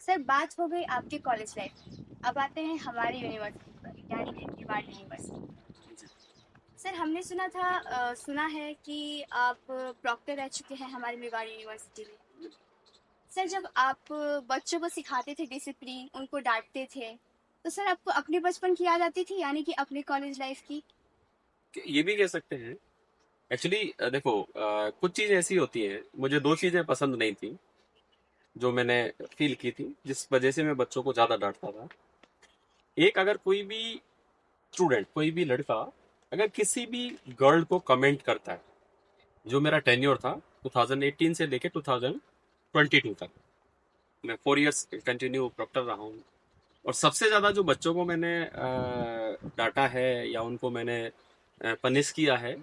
Sir बात हो गई आपके कॉलेज लाइफ की। अब आते हैं हमारी यूनिवर्सिटी पर, यानी कि मेवाड़ यूनिवर्सिटी। सर हमने सुना है कि आप प्रॉक्टर रह चुके हैं हमारी मेवाड़ यूनिवर्सिटी में। सर जब आप बच्चों को सिखाते थे डिसिप्लिन, उनको डांटते थे, तो सर आपको अपने बचपन की याद आती थी, यानी कि अपने कॉलेज लाइफ की। ये भी कह सकते हैं। एक्चुअली देखो, कुछ चीजें ऐसी होती हैं। मुझे दो चीजें पसंद नहीं थी जो मैंने फील की थी, जिस वजह से मैं बच्चों को ज्यादा डांटता था। एक, अगर कोई भी स्टूडेंट, कोई भी लड़का अगर किसी भी गर्ल को कमेंट करता है। जो मेरा टेन्योर था 2018 से लेके 2022 तक, मैं 4 इयर्स कंटिन्यू प्रोक्टर रहा हूँ। और सबसे ज्यादा जो बच्चों को मैंने डांटा है या उनको मैंने पनिश किया है,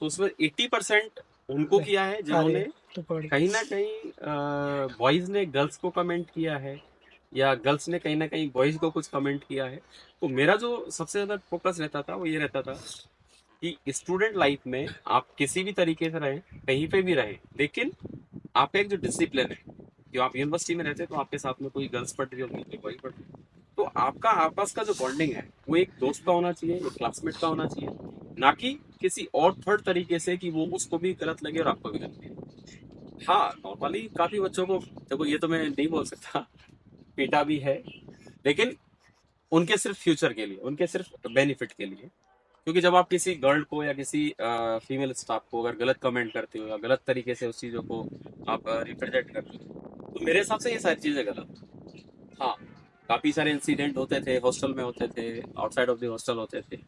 तो उसमें 80% उनको ले, किया है आ रही जिन्होंने है तो पकड़। कहीं ना कहीं बॉयज ने गर्ल्स को कमेंट किया है, या गर्ल्स ने कहीं ना कहीं बॉयज को कुछ कमेंट किया है। तो मेरा जो सबसे ज्यादा फोकस रहता था वो ये रहता था कि स्टूडेंट लाइफ में आप किसी भी तरीके से रहें, कहीं पे भी रहें, लेकिन आपका एक जो डिसिप्लिन है, जो आप यूनिवर्सिटी में रहते हैं तो आपके साथ में कोई गर्ल्स पढ़ रही होगी, कोई बॉय पढ़ रही है, तो आपका आपस का जो बॉन्डिंग है वो एक दोस्त का होना चाहिए, एक क्लासमेट का होना चाहिए, ना कि किसी और थर्ड तरीके से कि वो उसको भी गलत लगे और आपको भी गलत लगे। हाँ, नॉर्मली काफी बच्चों को, देखो ये तो मैं नहीं बोल सकता, पीटा भी है, लेकिन उनके सिर्फ फ्यूचर के लिए, उनके सिर्फ बेनिफिट के लिए। क्योंकि जब आप किसी गर्ल को या किसी फीमेल स्टाफ को अगर गलत कमेंट करते हो या गलत तरीके से उस चीज़ों को आप रिप्रेजेंट करते हो, तो मेरे हिसाब से ये सारी चीज़ें गलत। हाँ, काफ़ी सारे इंसिडेंट होते थे, हॉस्टल में होते थे, आउटसाइड ऑफ द हॉस्टल होते थे।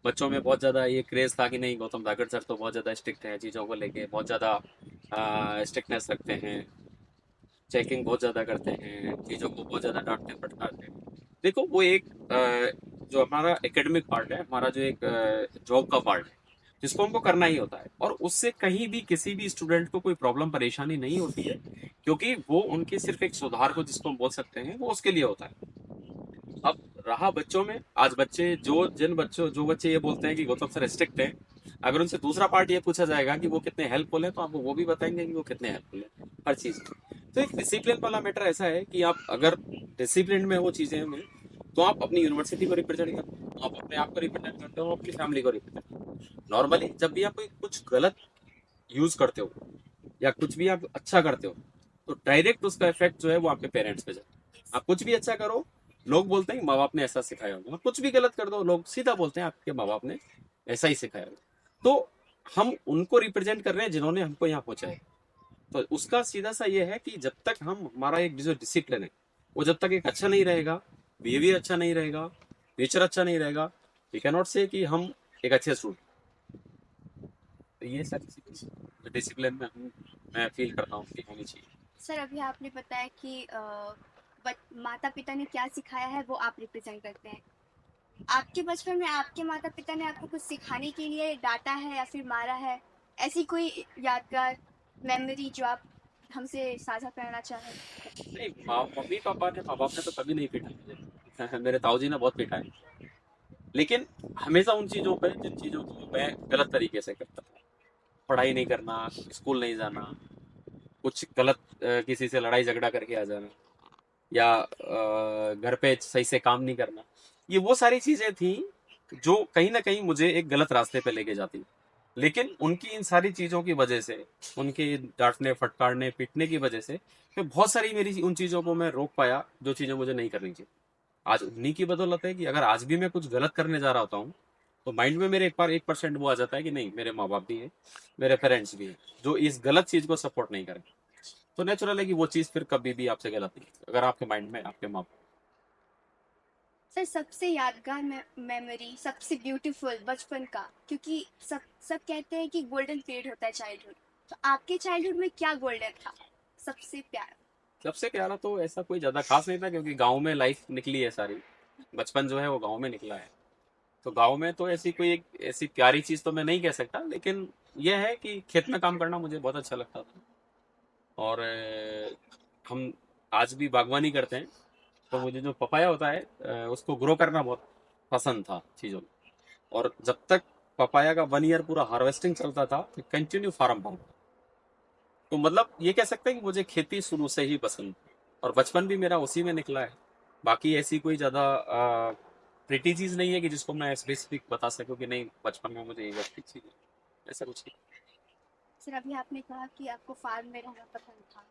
बच्चों में बहुत ज़्यादा ये क्रेज़ था कि नहीं, गौतम धाकड़ सर तो बहुत ज़्यादा स्ट्रिक्ट हैं, चीज़ों को लेके बहुत ज़्यादा स्ट्रिक्टनेस रखते हैं, चेकिंग बहुत ज़्यादा करते हैं, चीज़ों को बहुत ज़्यादा डांटते फटकारते हैं। देखो, वो एक जो हमारा एकेडमिक पार्ट है, हमारा जो एक जॉब का पार्ट है, जिसको हमको करना ही होता है, और उससे कहीं भी किसी भी स्टूडेंट को कोई प्रॉब्लम परेशानी नहीं होती है, क्योंकि वो उनके सिर्फ एक सुधार को जिसको हम बोल सकते हैं, वो उसके लिए होता है। अब रहा बच्चों में, आज बच्चे जो बच्चे ये बोलते हैं कि गौतम सर स्ट्रिक्ट है, अगर उनसे दूसरा पार्ट ये पूछा जाएगा कि वो कितने हेल्पफुल है, तो आपको वो भी बताएंगे कि वो कितने हेल्पफुल है हर चीज में। तो एक डिसिप्लिन वाला मैटर ऐसा है कि आप अगर डिसिप्लिन में वो चीजें में, तो आप अपनी यूनिवर्सिटी को रिप्रेजेंट करते हो, आप अपने आप को रिप्रेजेंट करते हो, अपनी फैमिली को रिप्रेजेंट करते हो। नॉर्मली जब भी आप कोई कुछ गलत यूज करते हो या कुछ भी आप अच्छा करते हो, तो डायरेक्ट उसका इफेक्ट जो है वो आपके पेरेंट्स पे जाता है। आप कुछ भी अच्छा करो, लोग बोलते हैं माँ बाप ने ऐसा सिखाया होगा, कुछ भी गलत कर दो, लोग सीधा बोलते हैं आपके माँ बाप ने ऐसा ही सिखाया होगा। तो हम उनको रिप्रेजेंट कर रहे हैं जिन्होंने हमको यहाँ पहुंचाया। तो उसका सीधा सा ये है कि जब तक हम, हमारा एक जो डिसिप्लिन है वो जब तक एक अच्छा नहीं रहेगा, बिहेवियर अच्छा नहीं रहेगा, नेचर अच्छा नहीं रहेगा, वी कैन नॉट से कि हम एक अच्छे स्टूडेंट। तो ये सारी चीजें डिसिप्लिन में हम, मैं फील करता हूँ कि होनी चाहिए। सर अभी आपने बताया कि माता पिता ने क्या सिखाया है वो आप रिप्रेजेंट करते हैं। आपके बचपन में आपके माता पिता ने आपको कुछ सिखाने के लिए डांटा है या फिर मारा है? ऐसी कोई यादगार मेमोरी जो आप हमसे साझा करना चाहें? नहीं, मम्मी पापा ने, माँ बाप ने तो कभी नहीं पीटा मुझे मेरे ताऊजी ने बहुत पीटा है, लेकिन हमेशा उन चीजों पे जिन चीजों को मैं गलत तरीके से करता था, पढ़ाई नहीं करना, स्कूल नहीं जाना, कुछ गलत किसी से लड़ाई झगड़ा करके आ जाना, या घर पे सही से काम नहीं करना, ये वो सारी चीजें थी जो कहीं ना कहीं मुझे एक गलत रास्ते पे लेके जाती। लेकिन उनकी इन सारी चीजों की वजह से, उनके डांटने फटकारने पीटने की वजह से, मैं बहुत सारी मेरी उन चीजों को मैं रोक पाया जो चीजें मुझे नहीं करनी चाहिए। आज उन्हीं की बदौलत है कि अगर आज भी मैं कुछ गलत करने जा रहा होता हूँ, तो माइंड में मेरे एक बार 1% वो आ जाता है कि नहीं, मेरे माँ बाप भी हैं, मेरे पेरेंट्स भी हैं जो इस गलत चीज को सपोर्ट नहीं करें। तो नेचुरल है कि वो चीज फिर कभी भी आपसे गलत नहीं, अगर आपके माइंड में आपके माँ बाप। सर सबसे यादगार मेमोरी, सबसे ब्यूटीफुल बचपन का, क्योंकि सब सब कहते हैं कि गोल्डन पीरियड होता है चाइल्डहुड। तो आपके चाइल्डहुड में क्या गोल्डन था, सबसे प्यारा? सबसे प्यारा तो ऐसा कोई ज्यादा खास नहीं था, क्योंकि गाँव में लाइफ निकली है सारी, बचपन जो है वो गाँव में निकला है। तो गाँव में तो ऐसी कोई एक ऐसी प्यारी चीज तो मैं नहीं कह सकता, लेकिन यह है कि खेत में काम करना मुझे बहुत अच्छा लगता था। और हम आज भी बागवानी करते हैं, तो मुझे जो पपाया होता है उसको ग्रो करना बहुत पसंद था चीज़ों में। और जब तक पपाया का 1 ईयर पूरा हार्वेस्टिंग चलता था, तो कंटिन्यू फार्म था। तो मतलब ये कह सकते हैं कि मुझे खेती शुरू से ही पसंद थी। और बचपन भी मेरा उसी में निकला है। बाकी ऐसी कोई ज़्यादा प्रिटी चीज़ नहीं है कि जिसको मैं स्पेसिफिक बता सकूं कि नहीं बचपन में मुझे ये अच्छी चीज़ है, ऐसा कुछ नहीं। सर अभी आपने कहा कि आपको फार्म में रहना पसंद था,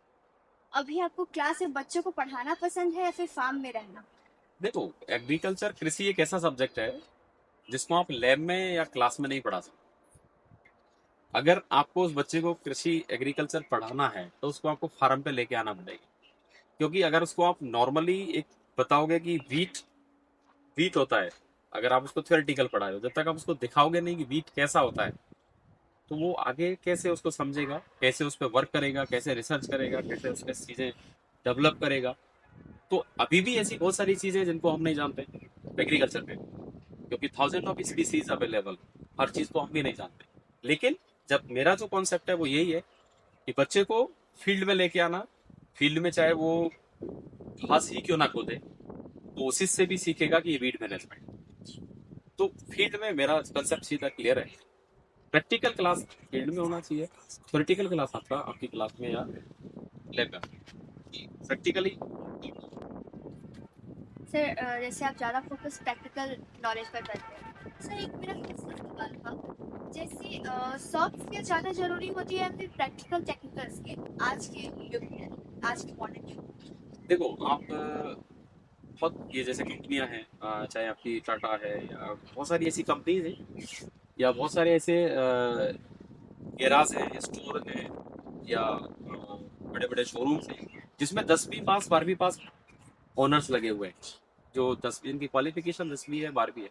अभी आपको क्लास में बच्चों को पढ़ाना पसंद है या फिर फार्म में रहना? देखो, एग्रीकल्चर कृषि एक ऐसा सब्जेक्ट है जिसको आप लैब में या क्लास में नहीं पढ़ा सकते। अगर आपको उस बच्चे को कृषि एग्रीकल्चर पढ़ाना है तो उसको आपको फार्म पे लेके आना पड़ेगा। क्योंकि अगर उसको आप नॉर्मली एक बताओगे कि वीट वीट होता है, अगर आप उसको थियोरेटिकल पढ़ा रहे हो, जब तक आप उसको दिखाओगे नहीं कि वीट कैसा होता है, तो वो आगे कैसे उसको समझेगा, कैसे उस पर वर्क करेगा, कैसे रिसर्च करेगा, कैसे उसके चीजें डेवलप करेगा। तो अभी भी ऐसी बहुत सारी चीजें हैं जिनको हम नहीं जानते एग्रीकल्चर में, क्योंकि थाउजेंड ऑफ स्पीसीज अवेलेबल, हर चीज को हम भी नहीं जानते। लेकिन जब मेरा जो कॉन्सेप्ट है वो यही है कि बच्चे को फील्ड में लेके आना, फील्ड में चाहे वो घास ही क्यों ना खोदे, तो उसी से भी सीखेगा कि ये वीड मैनेजमेंट। तो फील्ड में मेरा कंसेप्ट सीधा क्लियर है। प्रैक्टिकल क्लास फील्ड में होना चाहिए, थ्योरेटिकल क्लास आपका आपकी क्लास में या लैब में प्रैक्टिकली। सर जैसे आप ज़्यादा फोकस प्रैक्टिकल नॉलेज पर करते हैं, सर एक मेरा क्वेश्चन सवाल था, जैसे सॉफ्ट स्किल ज़्यादा जरूरी होती है या फिर प्रैक्टिकल टेक्निकल स्किल आज के युग में, आज के मॉडर्न युग में? देखो आप बहुत ये जैसे कंपनियां हैं, चाहे आपकी टाटा है या बहुत सारी ऐसी कंपनीज हैं या बहुत सारे ऐसे गैराज हैं, स्टोर हैं, या बड़े बड़े शोरूम्स हैं जिसमें 10वीं पास 12वीं पास ओनर्स लगे हुए हैं, जो 10 इनकी क्वालिफिकेशन 10वीं है 12वीं है।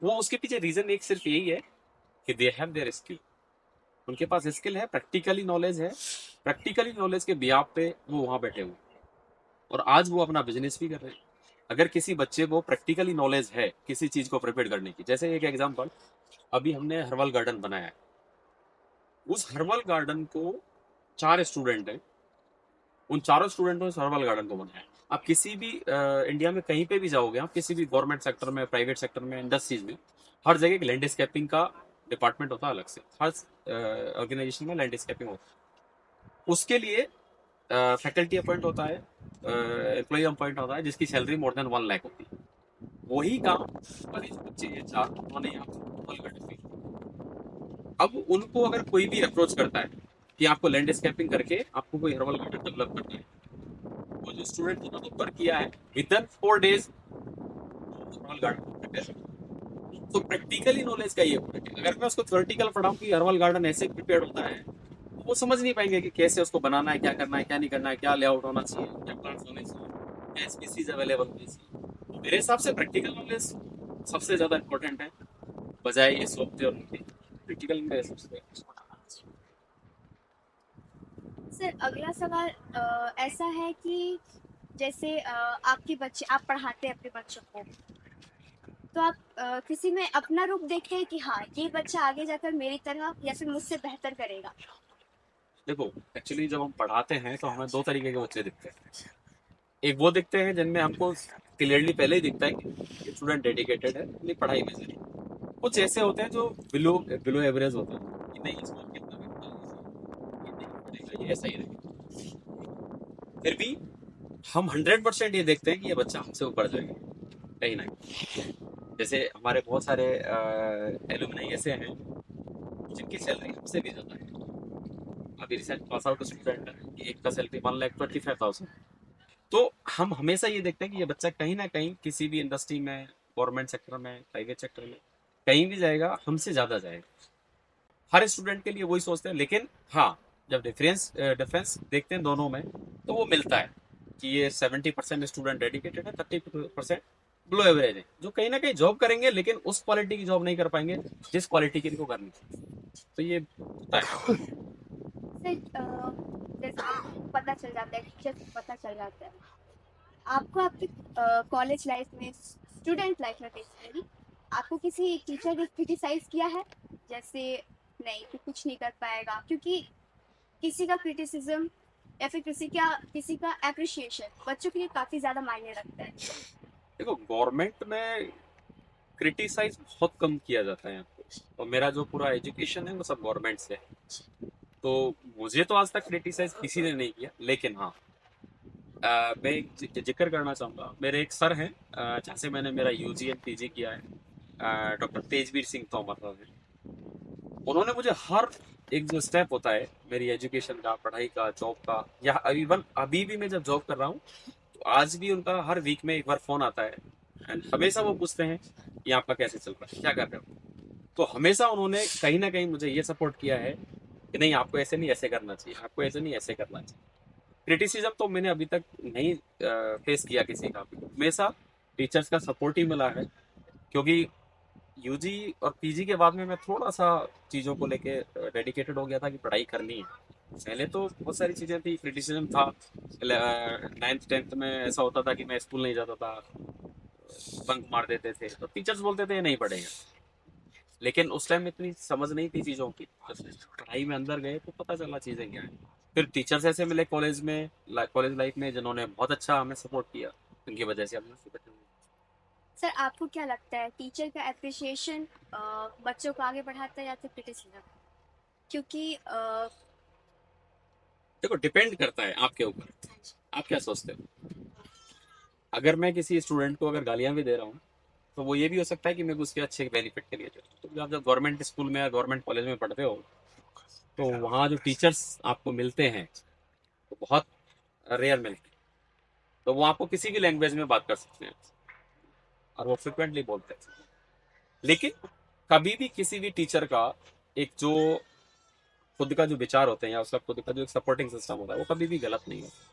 वो उसके पीछे रीजन एक सिर्फ यही है कि दे हैव देयर स्किल, उनके पास स्किल है, प्रैक्टिकली नॉलेज है, प्रैक्टिकली नॉलेज के बिहाफ पे वो वहां बैठे हुए, और आज वो अपना बिजनेस भी कर रहे हैं। अगर किसी बच्चे को प्रैक्टिकली नॉलेज है किसी चीज को प्रिपेयर करने की, जैसे एक एग्जांपल, अभी हमने हर्बल गार्डन बनाया है, उस हर्बल गार्डन को 4 स्टूडेंट हैं, उन चारों स्टूडेंटों ने हर्बल गार्डन को बनाया। आप किसी भी इंडिया में कहीं पे भी जाओगे, आप किसी भी गवर्नमेंट सेक्टर में, प्राइवेट सेक्टर में, इंडस्ट्रीज में, हर जगह एक लैंडस्केपिंग का डिपार्टमेंट होता है अलग से, हर ऑर्गेनाइजेशन में लैंडस्केपिंग होता है। उसके लिए फैकल्टी अपॉइंट होता है, एम्प्लॉय अपॉइंट होता है, जिसकी सैलरी मोर देन 1 लाख होती है। वही काम पर इस बच्चे ये चार उन्होंने यहाँ हर्बल गार्डन में। अब उनको अगर कोई भी अप्रोच करता है कि आपको लैंडस्केपिंग करके आपको कोई हर्बल गार्डन डेवलप करना है, वो जो स्टूडेंट जिन्होंने वर्क किया है with in 4 days herbal garden prepare. तो प्रैक्टिकली नॉलेज का ये पॉइंट है। अगर मैं उसको थ्योरेटिकल पढ़ाऊं कि हर्बल गार्डन ऐसे प्रिपेयर होता है, तो वो समझ नहीं पाएंगे कि कैसे उसको बनाना है, क्या करना है, क्या नहीं करना है, क्या लेआउट होना चाहिए, क्या प्लांट्स होने चाहिए, क्या स्पीसीज अवेलेबल होनी चाहिए। तो मेरे हिसाब से प्रैक्टिकल नॉलेज सबसे ज्यादा इंपॉर्टेंट है, बजाय ये सॉफ्टवेयर के। प्रैक्टिकल में सबसे सर अगला सवाल ऐसा है कि जैसे आपके बच्चे, आप पढ़ाते हैं अपने बच्चों को, तो आप किसी में अपना रूप देखते हैं कि हाँ ये बच्चा आगे जाकर मेरी तरह या फिर मुझसे बेहतर करेगा? देखो, एक्चुअली जब हम पढ़ाते हैं तो हमें दो तरीके के बच्चे दिखते हैं। एक वो दिखते हैं जिनमें हमको क्लियरली पहले ही दिखता है कि स्टूडेंट डेडिकेटेड है अपनी पढ़ाई में से। कुछ ऐसे होते हैं जो बिलो बिलो एवरेज होते हैं कि नहीं इसको कितना भी पढ़ा लीजिए, ये नहीं पढ़ेगा, ये ऐसा ही रहेगा। फिर भी हम 100% ये देखते हैं कि ये बच्चा हमसे ऊपर जाएगा कहीं ना कहीं। जैसे हमारे बहुत सारे एलुमनाई ऐसे हैं जिनकी सैलरी हमसे भी ज्यादा है। अभी रिसेंट पास आउट स्टूडेंट है, एक का सैलरी 1,25,000। तो हम हमेशा ये देखते हैं कि ये बच्चा कहीं ना कहीं किसी भी इंडस्ट्री में, गवर्नमेंट सेक्टर में, प्राइवेट सेक्टर में, कहीं भी जाएगा हमसे ज्यादा जाएगा। हर स्टूडेंट के लिए वही सोचते हैं, लेकिन हाँ, जब डिफरेंस डिफरेंस देखते हैं दोनों में, तो वो मिलता है कि ये 70% स्टूडेंट डेडिकेटेड है, 30% बिलो एवरेज है, जो कहीं ना कहीं जॉब करेंगे लेकिन उस क्वालिटी की जॉब नहीं कर पाएंगे जिस क्वालिटी की इनको करनी चाहिए। तो ये होता है। सर जैसे आपको पता चल जाता है, टीचर को पता चल जाता है, आपको आपके कॉलेज लाइफ में, स्टूडेंट लाइफ में बेसिकली, आपको किसी टीचर ने क्रिटिसाइज किया है? जैसे नहीं तू कुछ नहीं कर पाएगा, क्योंकि किसी का क्रिटिसिज्म या फिर किसी का अप्रिशिएशन बच्चों के लिए काफी ज्यादा मायने रखता है। देखो, गवर्नमेंट में क्रिटिसाइज बहुत कम किया जाता है यहाँ पे, और मेरा जो पूरा एजुकेशन है वो सब गवर्नमेंट से है। तो मुझे तो आज तक क्रिटिसाइज किसी ने नहीं किया, लेकिन हाँ, मैं एक जिक्र करना चाहूँगा। मेरे एक सर हैं जहाँ से मैंने मेरा यूजी एंड पीजी किया है, डॉक्टर तेजवीर सिंह तोमर साहब हैं। उन्होंने मुझे हर एक जो स्टेप होता है मेरी एजुकेशन का, पढ़ाई का, जॉब का, या इवन अभी भी मैं जब जॉब कर रहा हूँ तो आज भी उनका हर वीक में एक बार फोन आता है एंड हमेशा वो पूछते हैं कि आपका कैसे चल रहा है, क्या कर रहे हो। तो हमेशा उन्होंने कहीं ना कहीं मुझे ये सपोर्ट किया है कि नहीं आपको ऐसे नहीं ऐसे करना चाहिए, आपको ऐसे नहीं ऐसे करना चाहिए। क्रिटिसिज्म तो मैंने अभी तक नहीं फेस किया किसी का भी, हमेशा टीचर्स का सपोर्ट ही मिला है। क्योंकि यूजी और पीजी के बाद में मैं थोड़ा सा चीज़ों को लेके डेडिकेटेड हो गया था कि पढ़ाई करनी है। पहले तो बहुत सारी चीज़ें थी, क्रिटिसिज्म था। 9th 10th में ऐसा होता था कि मैं स्कूल नहीं जाता था, बंक मार देते थे, तो टीचर्स बोलते थे नहीं पढ़ेगा। लेकिन उस टाइम इतनी समझ नहीं थी चीज़ों की, जब पढ़ाई में अंदर गए तो पता चला चीज़ें क्या है। फिर टीचर्स ऐसे मिले कॉलेज में, कॉलेज लाइफ में, जिन्होंने बहुत अच्छा हमें सपोर्ट किया, उनकी वजह से हमने बचे हुए हैं। सर आपको क्या लगता है टीचर का एप्रिसिएशन बच्चों को आगे बढ़ाता है या फिर क्रिटिसिज्म? क्योंकि देखो डिपेंड करता है आपके ऊपर, आप क्या सोचते हो। अगर मैं किसी स्टूडेंट को अगर गालियां भी दे रहा हूँ तो वो ये भी हो सकता है कि मैं उसके अच्छे बेनिफिट के लिए दे रहा हूँ। तो आप जब गवर्नमेंट स्कूल में या गवर्नमेंट कॉलेज में पढ़ते हो तो वहाँ जो टीचर्स आपको मिलते हैं वो बहुत रेयर मिलते हैं। तो वो आपको किसी भी लैंग्वेज में बात कर सकते हैं और वो फ्रिक्वेंटली बोलते हैं। लेकिन कभी भी किसी भी टीचर का एक जो खुद का जो विचार होते हैं या उसका खुद का जो एक सपोर्टिंग सिस्टम होता है वो कभी भी गलत नहीं होता।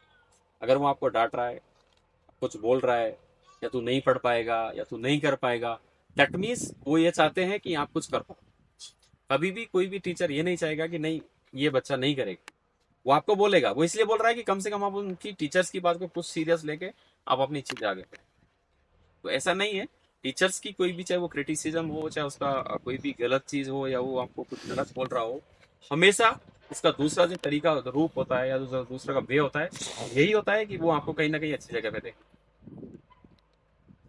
अगर वो आपको डांट रहा है, कुछ बोल रहा है, या तू नहीं पढ़ पाएगा या तू नहीं कर पाएगा, दैट मीन्स वो ये चाहते हैं कि आप कुछ कर पाओ। कभी भी कोई भी टीचर ये नहीं चाहेगा कि नहीं ये बच्चा नहीं करेगा। वो आपको बोलेगा, वो इसलिए बोल रहा है कि कम से कम आप उनकी टीचर्स की बात को कुछ सीरियस लेके आप अपनी चीजें आगे करें। तो ऐसा नहीं है, टीचर्स की कोई भी, चाहे वो क्रिटिसिज्म हो, चाहे उसका कोई भी गलत चीज हो, या वो आपको कुछ गलत बोल रहा हो, हमेशा उसका दूसरा जो तरीका रूप होता है या दूसरा दूसरा का वे होता है, यही होता है कि वो आपको कहीं ना कहीं अच्छी जगह पे देखे।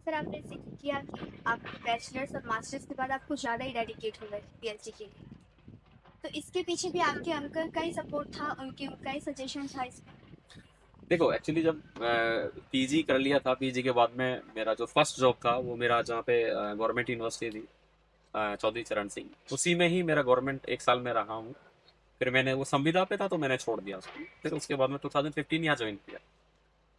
सर आपने जिक्र किया कि आप बैचलर्स और मास्टर्स के बाद आप कुछ ज़्यादा ही डेडिकेट हो गए पीएचडी के लिए, तो इसके पीछे भी आपके अंकल का ही सपोर्ट था, उनके उनका ही सजेशन था इसमें? देखो एक्चुअली जब पीजी कर लिया था, पीजी के बाद में मेरा जो फर्स्ट जॉब था वो मेरा जहाँ पे गवर्नमेंट यूनिवर्सिटी थी, चौधरी चरण सिंह, उसी में ही मेरा गवर्नमेंट 1 साल में रहा हूँ। फिर मैंने वो संविदा पे था तो मैंने छोड़ दिया उसको। फिर उसके बाद में 2015 यहाँ ज्वाइन किया।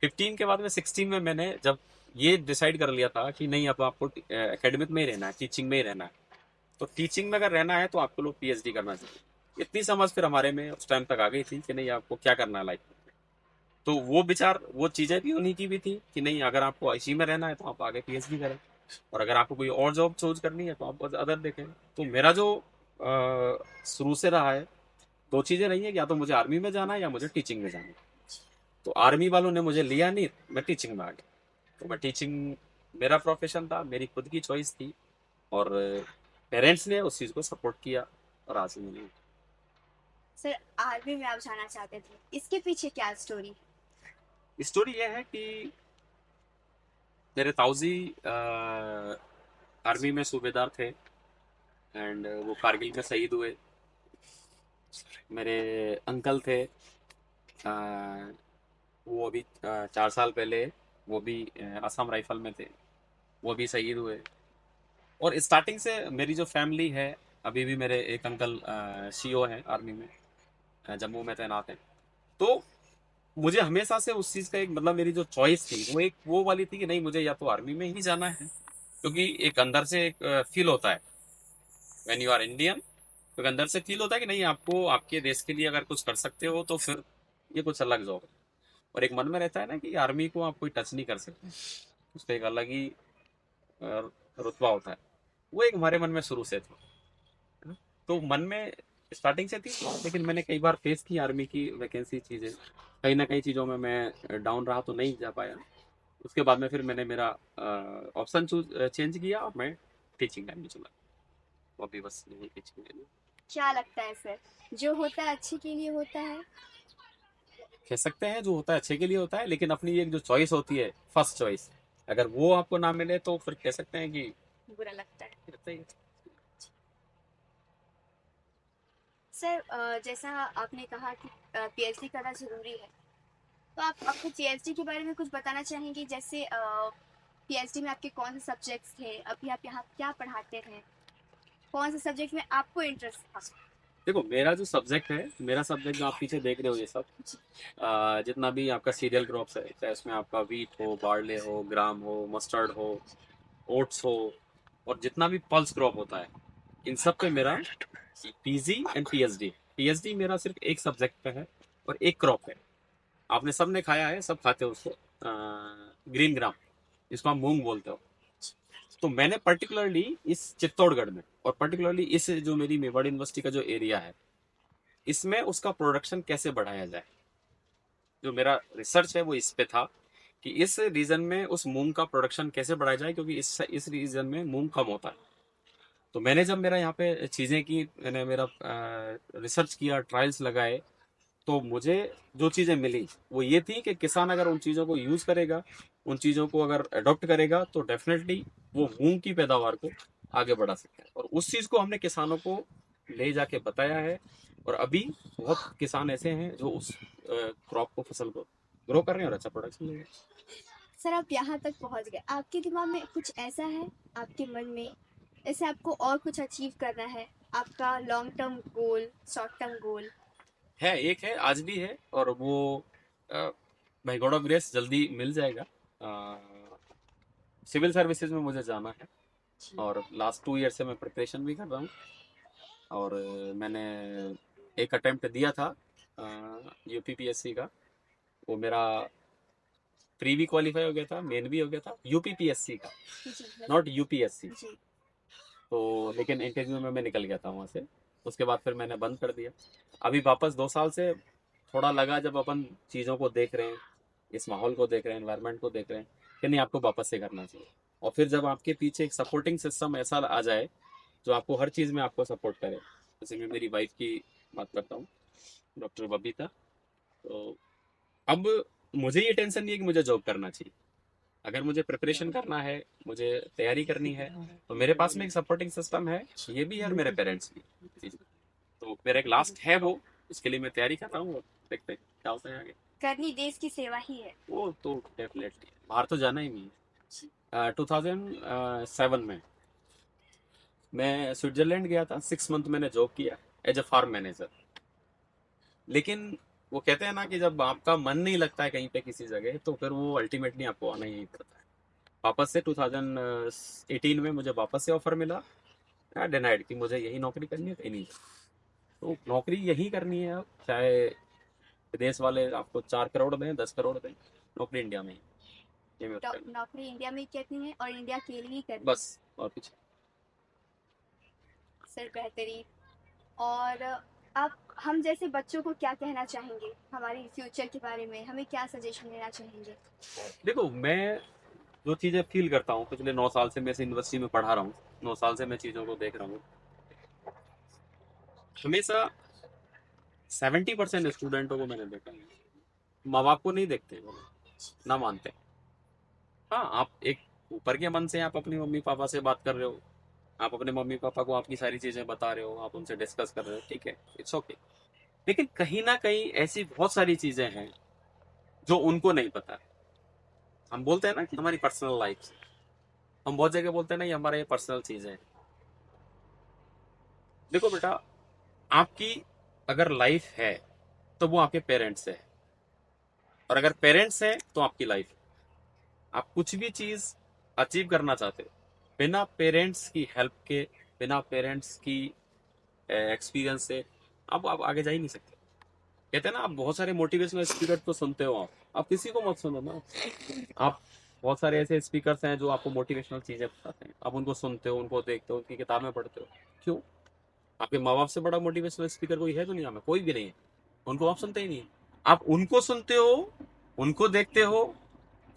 15 के बाद में 16 में मैंने जब ये डिसाइड कर लिया था कि नहीं अब आपको एकेडमिक में ही रहना है, टीचिंग में ही रहना है, तो टीचिंग में अगर रहना है तो आपको लोग पीएचडी करना चाहिए। इतनी समझ फिर हमारे में उस टाइम तक आ गई थी कि नहीं आपको क्या करना है लाइफ में। तो वो विचार, वो चीजें भी उन्हीं की भी थी कि नहीं अगर आपको इसी में रहना है तो आप आगे पीएचडी करें, और अगर आपको कोई और जॉब चूज करनी है तो आप अदर देखें। तो मेरा जो शुरू से रहा है, दो चीजें रही है, या तो मुझे आर्मी में जाना है या मुझे टीचिंग में जाना है। तो आर्मी वालों ने मुझे लिया नहीं, मैं टीचिंग में आ गया। तो मैं टीचिंग, मेरा प्रोफेशन था, मेरी खुद की चॉइस थी, और पेरेंट्स ने उस चीज़ को सपोर्ट किया, और आज मैं। सर आर्मी में आप जाना चाहते थे, इसके पीछे क्या स्टोरी? स्टोरी ये है कि मेरे ताऊजी आर्मी में सूबेदार थे, एंड वो कारगिल में शहीद हुए। मेरे अंकल थे, अ, वो अभी 4 साल पहले वो भी असम राइफल में थे, वो भी शहीद हुए। और स्टार्टिंग से मेरी जो फैमिली है, अभी भी मेरे एक अंकल सीओ हैं आर्मी में, जम्मू में तैनात हैं। तो मुझे हमेशा से उस चीज़ का एक मतलब, मेरी जो चॉइस थी वो एक वो वाली थी कि नहीं मुझे या तो आर्मी में ही जाना है, क्योंकि एक अंदर से एक फील होता है व्हेन यू आर इंडियन, तो एक अंदर से फील होता है कि नहीं आपको आपके देश के लिए अगर कुछ कर सकते हो तो फिर ये कुछ अलग जॉब है। और एक मन में रहता है ना कि आर्मी को आप कोई टच नहीं कर सकते, उसका एक अलग ही रुतबा होता है। वो एक हमारे मन में शुरू से था, है ना? तो मन में स्टार्टिंग से थी, लेकिन मैंने कई बार फेस की आर्मी की वैकेंसी चीज़ें, कहीं ना कहीं चीज़ों में मैं डाउन रहा तो नहीं जा पाया। उसके बाद में फिर मैंने मेरा ऑप्शन चेंज किया और मैं टीचिंग लाइन में चला। तो अभी बस यही टीचिंग लाइन में। क्या लगता है सर, जो होता है अच्छे के लिए होता है? कह सकते हैं जो होता है अच्छे के लिए होता है, लेकिन अपनी एक जो चॉइस होती है, फर्स्ट चॉइस, अगर वो आपको ना मिले तो फिर कह सकते हैं कि बुरा लगता है। रहता ही है। सर जैसा आपने कहा कि पीएचडी करना ज़रूरी है, तो आप अपने पीएचडी के बारे में कुछ बताना चाहेंगे, जैसे पीएचडी में आपके कौन से सब्जेक्ट्स थे, अभी आप यहाँ क्या पढ़ाते हैं, कौन से सब्जेक्ट में आपको इंटरेस्ट था? देखो, मेरा जो सब्जेक्ट है, मेरा सब्जेक्ट जो आप पीछे देख रहे हो ये सब, जी। जितना भी आपका सीरियल क्रॉप्स है, चाहे उसमें आपका वीट हो, बार्ले हो, ग्राम हो, मस्टर्ड हो, ओट्स हो, और जितना भी पल्स क्रॉप होता है, इन सब पे मेरा पीजी एंड पीएचडी। पीएचडी मेरा सिर्फ एक सब्जेक्ट पे है और एक क्रॉप है। आपने सबने खाया है, सब खाते हो उसको, ग्रीन ग्राम, इसको हम मूंग बोलते हो। तो मैंने पर्टिकुलरली इस चित्तौड़गढ़ में, और पर्टिकुलरली इस जो मेरी मेवाड़ यूनिवर्सिटी का जो एरिया है, इसमें उसका प्रोडक्शन कैसे बढ़ाया जाए, जो मेरा रिसर्च है वो इस पे था कि इस रीजन में उस मूंग का प्रोडक्शन कैसे बढ़ाया जाए, क्योंकि इस रीजन में मूंग कम होता है। तो मैंने जब मेरा यहाँ पे चीज़ें की, मैंने मेरा रिसर्च किया, ट्रायल्स लगाए, तो मुझे जो चीज़ें मिली वो ये थी कि किसान अगर उन चीज़ों को यूज़ करेगा, उन चीज़ों को अगर अडॉप्ट करेगा, तो डेफिनेटली वो मूंग की पैदावार को आगे बढ़ा सकता है। और उस चीज़ को हमने किसानों को ले जाके बताया है, और अभी बहुत किसान ऐसे हैं जो उस क्रॉप को, फसल को ग्रो कर रहे हैं और अच्छा प्रोडक्शन ले रहे हैं। सर आप यहाँ तक पहुँच गए, आपके दिमाग में कुछ ऐसा है, आपके मन में ऐसे आपको और कुछ अचीव करना है, आपका long term goal, short term goal? है, एक है, आज भी है, और वो बाय गॉड ऑफ ग्रेस जल्दी मिल जाएगा। सिविल सर्विसेज में मुझे जाना है, जी। और लास्ट 2 ईयर से मैं प्रिपरेशन भी कर रहा हूँ। और मैंने एक अटेम्प्ट दिया था यूपीपीएससी का, वो मेरा प्री भी क्वालिफाई हो गया था, मेन भी हो गया था, यूपीपीएससी का, जी। Not UPSC. जी। तो लेकिन इंटरव्यू में मैं निकल गया था वहाँ से, उसके बाद फिर मैंने बंद कर दिया। अभी वापस 2 साल से थोड़ा लगा, जब अपन चीज़ों को देख रहे हैं, इस माहौल को देख रहे हैं, एनवायरनमेंट को देख रहे हैं, कि नहीं, आपको वापस से करना चाहिए। और फिर जब आपके पीछे एक सपोर्टिंग सिस्टम ऐसा आ जाए जो आपको हर चीज़ में आपको सपोर्ट करे, जैसे मैं मेरी वाइफ की बात करता हूँ, डॉक्टर बबीता, तो अब मुझे ये टेंशन नहीं है कि मुझे जॉब करना चाहिए। अगर मुझे प्रिपरेशन करना है, मुझे तैयारी करनी है, तो मेरे पास में एक सपोर्टिंग सिस्टम है, ये भी है, और मेरे पेरेंट्स भी। तो मेरा एक लास्ट है वो, इसके लिए मैं तैयारी कर रहा हूँ, और देखते हैं क्या होता है आगे। करनी देश की सेवा ही है। वो तो डेफिनेटली बाहर तो जाना ही नहीं है। 2007 में मैं स्विट्जरलैंड गया था, 6 मंथ मैंने जॉब किया एज ए फार्म मैनेजर। लेकिन वो कहते हैं ना कि जब आपका मन नहीं लगता है कहीं पे किसी जगह, तो फिर वो अल्टीमेटली आपको आना ही पड़ता है। वापस से 2018 में मुझे वापस से ऑफर मिला, डिनाइड कि मुझे यही नौकरी करनी है, कहीं नहीं। तो नौकरी यही करनी है, अब चाहे विदेश वाले आपको 4 करोड़ दें, 10 करोड़ दें, नौकरी इंडिया में ही, ये मैं करनी नौकरी इंडिया में करनी है और इंडिया के लिए ही है, करनी है। बस, और कुछ। सर बेहतरीन। और आप हम जैसे बच्चों को क्या कहना चाहेंगे हमारे फ्यूचर के बारे में, हमें क्या सजेशन देना चाहेंगे? देखो, मैं जो चीज़ें फील करता हूँ, पिछले 9 साल से मैं इस यूनिवर्सिटी में पढ़ा रहा हूँ, 9 साल से मैं चीज़ों को देख रहा हूँ, हमेशा 70% स्टूडेंटों को मैंने देखा है, माँ बाप को नहीं देखते, वो ना मानते। हाँ, आप एक ऊपर के मन से आप अपनी मम्मी पापा से बात कर रहे हो, आप अपने मम्मी पापा को आपकी सारी चीजें बता रहे हो, आप उनसे डिस्कस कर रहे हो, ठीक है, इट्स ओके। लेकिन कहीं ना कहीं ऐसी बहुत सारी चीजें हैं जो उनको नहीं पता। हम बोलते हैं ना कि हमारी पर्सनल लाइफ, हम बहुत जगह बोलते हैं ना, ये हमारा ये पर्सनल चीज है। देखो बेटा, आपकी अगर लाइफ है तो वो आपके पेरेंट्स से है, और अगर पेरेंट्स है तो आपकी लाइफ। आप कुछ भी चीज अचीव करना चाहते हो, बिना पेरेंट्स की हेल्प के, बिना पेरेंट्स की एक्सपीरियंस से आप आगे जा ही नहीं सकते। कहते हैं ना, आप बहुत सारे मोटिवेशनल स्पीकर तो सुनते हो, आप किसी को मत सुनो ना। आप बहुत सारे ऐसे स्पीकर्स हैं जो आपको मोटिवेशनल चीजें बताते हैं, आप उनको सुनते हो, उनको देखते हो, उनकी किताबें पढ़ते हो। क्यों? आपके माँ बाप से बड़ा मोटिवेशनल स्पीकर कोई है दुनिया में? कोई भी नहीं है। उनको आप सुनते ही नहीं। आप उनको सुनते हो, उनको देखते हो,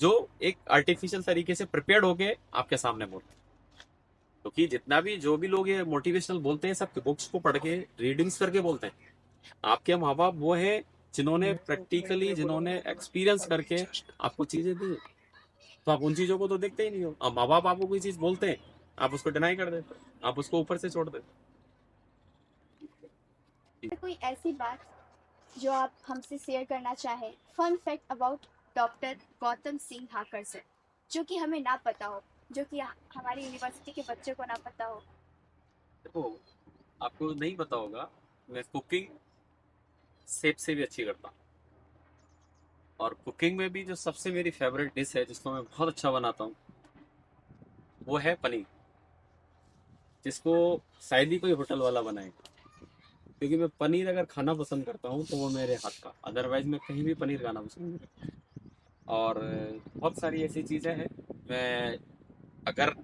जो एक आर्टिफिशियल तरीके से प्रिपेयर्ड होके आपके सामने बोलते हैं। क्योंकि जितना भी जो भी लोग ये मोटिवेशनल बोलते हैं, सब बुक्स को पढ़ के, रीडिंग्स करके बोलते हैं। आपके माँ बाप वो है जिन्होंने प्रैक्टिकली, जिन्होंने एक्सपीरियंस करके आपको चीजें दी। तो आप उन चीजों को तो देखते ही नहीं हो। अब माँ बाप आपको कोई चीज बोलते हैं, आप उसको डिनाई कर देते हो, आप उसको ऊपर से छोड़ देते कोई ऐसी बात जो आप हमसे शेयर करना चाहें, fun fact about doctor Gautam Singh Thakar sir, जो कि हमें ना पता हो, जो कि हमारी यूनिवर्सिटी के बच्चों को ना पता हो। देखो, आपको नहीं पता होगा, मैं कुकिंग सेफ से भी अच्छी करता हूँ। और कुकिंग में भी जो सबसे मेरी फेवरेट डिश है जिसको मैं बहुत अच्छा बनाता हूँ, वो है पनीर, जिसको शायद ही कोई होटल वाला बनाएगा। क्योंकि मैं पनीर अगर खाना पसंद करता हूँ तो वो मेरे हाथ का, अदरवाइज मैं कहीं भी पनीर खाना पसंद नहीं करता। और बहुत सारी ऐसी चीज़ें हैं। मैं अगर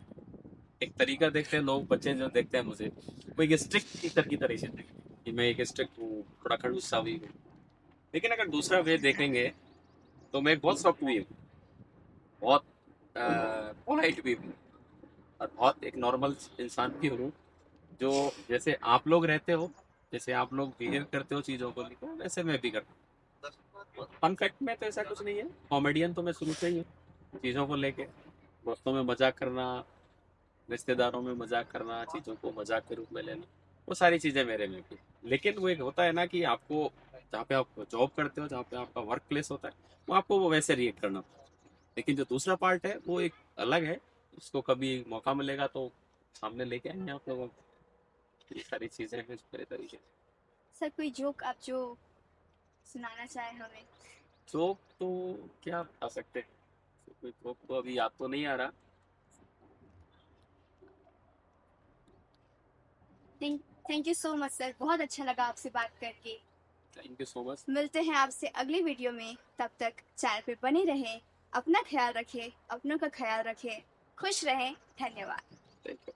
एक तरीका देखते हैं लोग, बच्चे जो देखते हैं मुझे, वो एक स्ट्रिक्ट टीचर की तरह से देखते हैं कि मैं एक स्ट्रिक्ट हूँ, थोड़ा खड़ूस सा भी हूँ। लेकिन अगर दूसरा वे देखेंगे तो मैं एक बहुत सॉफ्ट भी हूँ, बहुत पोलाइट भी हूँ, और बहुत एक नॉर्मल इंसान भी हूँ, जो जैसे आप लोग रहते हो, जैसे आप लोग बिहेव करते हो चीज़ों को लेकर, वैसे मैं भी करता हूँ। फन फैक्ट में तो ऐसा कुछ नहीं है, कॉमेडियन तो मैं शुरू से ही हूँ चीज़ों को लेके। दोस्तों में मजाक करना, रिश्तेदारों में मजाक करना, चीज़ों को मजाक के रूप में लेना, वो सारी चीज़ें मेरे में भी। लेकिन वो एक होता है ना कि आपको जहाँ पे आप जॉब करते हो, जहाँ पे आपका वर्क प्लेस होता है, वो आपको वो वैसे रिएक्ट करना पड़ता है। लेकिन जो दूसरा पार्ट है वो एक अलग है, उसको कभी मौका मिलेगा तो सामने लेके आएंगे आप लोगों को। ये सारी चीज़ें हैं मेरे तरीके से। सर कोई जोक आप जो सुनाना चाहें हमें। जोक तो क्या बता सकते हैं, कोई जोक तो अभी याद तो नहीं आ रहा। Thank thank you so much sir, बहुत अच्छा लगा आपसे बात करके। Thank you so much. मिलते हैं आपसे अगली वीडियो में, तब तक चैनल पे बने रहें, अपना ख्याल रखें, अपनों का ख्याल रखें, खुश रहें। धन्यवाद। Thank you.